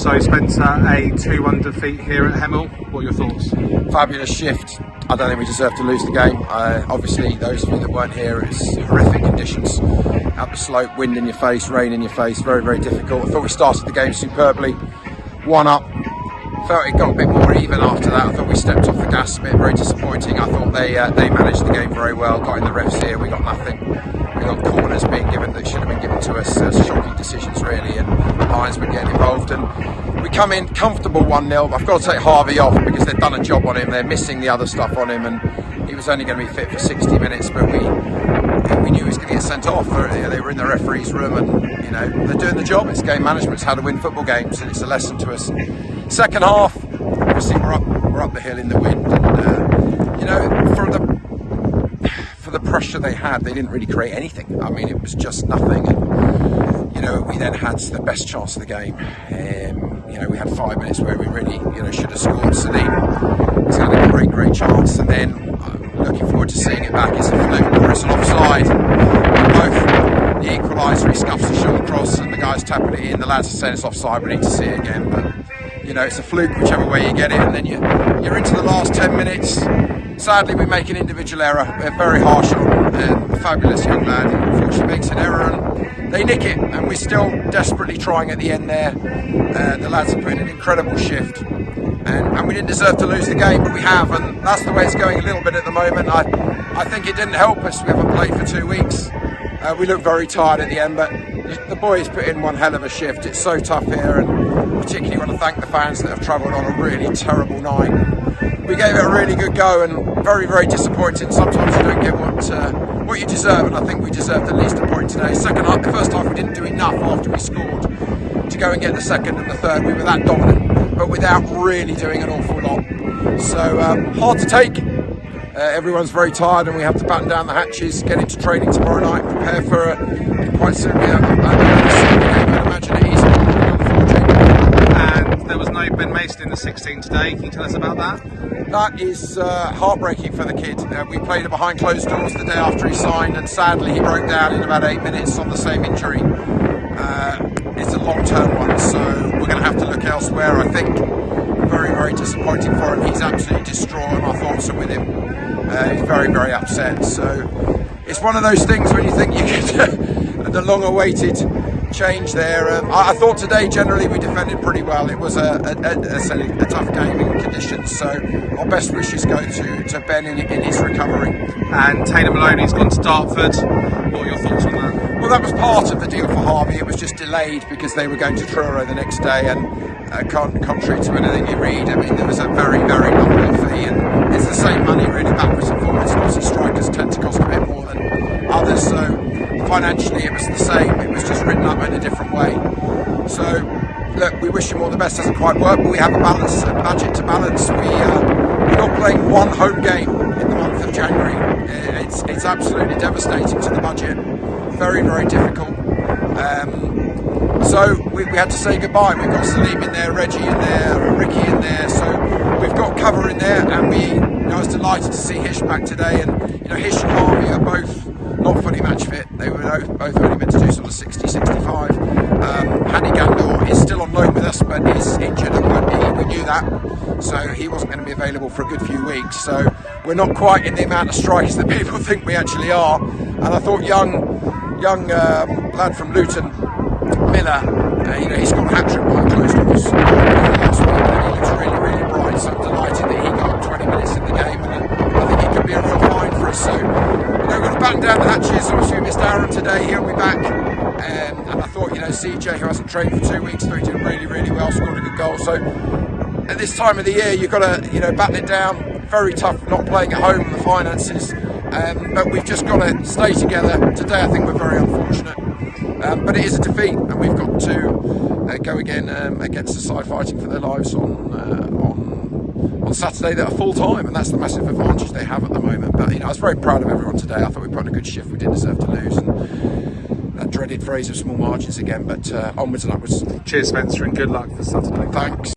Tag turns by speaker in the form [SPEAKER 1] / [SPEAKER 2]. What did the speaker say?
[SPEAKER 1] So Spencer, a 2-1 defeat here at Hemel. What are your thoughts?
[SPEAKER 2] Fabulous shift. I don't think we deserve to lose the game. Obviously, those of you that weren't here, it's horrific conditions. Up the slope, wind in your face, rain in your face, very, very difficult. I thought we started the game superbly. 1 up. Felt it got a bit more even after that. I thought we stepped off the gas a bit, very disappointing. I thought they managed the game very well, got in the refs here, we got nothing. We got corners being given that should have been given to us, shocking decisions really, and linesmen getting involved. And we come in comfortable 1-0. I've got to take Harvey off because they've done a job on him, they're missing the other stuff on him, and he was only going to be fit for 60 minutes, but we knew he was going to get sent off. They were in the referee's room, and they're doing the job. It's game management, it's how to win football games, and it's a lesson to us. Second half, obviously we're up the hill in the wind, and for the pressure they had, they didn't really create anything. I mean, it was just nothing. And we then had the best chance of the game. We had 5 minutes where we really should have scored. Salim has had a great chance, and then I'm looking forward to seeing it back. It's a fluke or it's an offside. Both the equaliser, he scuffs the shot across, and the guy's tapping it in. The lads are saying it's offside. We need to see it again, but. It's a fluke whichever way you get it, and then you're into the last 10 minutes. Sadly, we make an individual error. We're very harsh on a fabulous young lad. Unfortunately, makes an error, and they nick it. And we're still desperately trying at the end there. The lads are putting an incredible shift, and we didn't deserve to lose the game, but we have, and that's the way it's going a little bit at the moment. I think it didn't help us. We haven't played for 2 weeks. We look very tired at the end, but the boys put in one hell of a shift. It's so tough here, and particularly want to thank the fans that have travelled on a really terrible night. We gave it a really good go, and very, very disappointing. Sometimes you don't get what you deserve, and I think we deserved at least a point today. The first half we didn't do enough after we scored to go and get the second and the third. We were that dominant, but without really doing an awful lot. So hard to take. Everyone's very tired, and we have to batten down the hatches, get into training tomorrow night, prepare for quite simply I imagine it is.
[SPEAKER 1] And there was no Ben Mason in the 16 today. Can you tell us about that?
[SPEAKER 2] That is heartbreaking for the kid. We played it behind closed doors the day after he signed, and sadly he broke down in about 8 minutes on the same injury. It's a long-term one, so we're going to have to look elsewhere, I think. Very, very disappointing for him. He's absolutely distraught, and our thoughts are with him. He's very, very upset. So it's one of those things when you think you get the long-awaited change there. I thought today generally we defended pretty well. It was a tough game in conditions. So our best wishes go to Ben in his recovery.
[SPEAKER 1] And Taylor Maloney's gone to Dartford. What are your thoughts on that?
[SPEAKER 2] Well, that was part of the deal for Harvey. It was just delayed because they were going to Truro the next day, and contrary to anything you read, I mean, there was a very, very nominal fee, and it's the same money really backwards and forwards. Obviously strikers tend to cost a bit more than others, so financially it was the same. It was just written up in a different way. So look, we wish him all the best. Doesn't quite work, but we have a budget to balance. We're not playing one home game in the month of January. It's absolutely devastating to the budget. Very, very difficult. So we had to say goodbye. We've got Salim in there, Reggie in there, Ricky in there. So we've got cover in there, and I was delighted to see Hish back today. And Hish and Harvey are both not fully match fit. They were both only meant to do sort of 60, 65. Hani Gandor is still on loan with us, but he's injured and won't be. We knew that, so he wasn't going to be available for a good few weeks. So we're not quite in the amount of strikers that people think we actually are. And I thought young lad from Luton, Miller, he's got a hat-trick behind closed doors last week, and he looks really, really bright. So I'm delighted that he got 20 minutes in the game, and I think he could be a real find for us. So we're going to batten down the hatches. Obviously we missed Aaron today, he'll be back, and I thought CJ, who hasn't trained for 2 weeks, thought he did really, really well, scored a good goal. So at this time of the year you've got to batten it down. Very tough not playing at home, the finances, but we've just got to stay together. Today I think we're very unfortunate. But it is a defeat, and we've got to go again against the side fighting for their lives on Saturday that are full time, and that's the massive advantage they have at the moment. But I was very proud of everyone today. I thought we put on a good shift. We didn't deserve to lose, and that dreaded phrase of small margins again. But onwards and upwards.
[SPEAKER 1] Cheers, Spencer, and good luck for Saturday.
[SPEAKER 2] Thanks.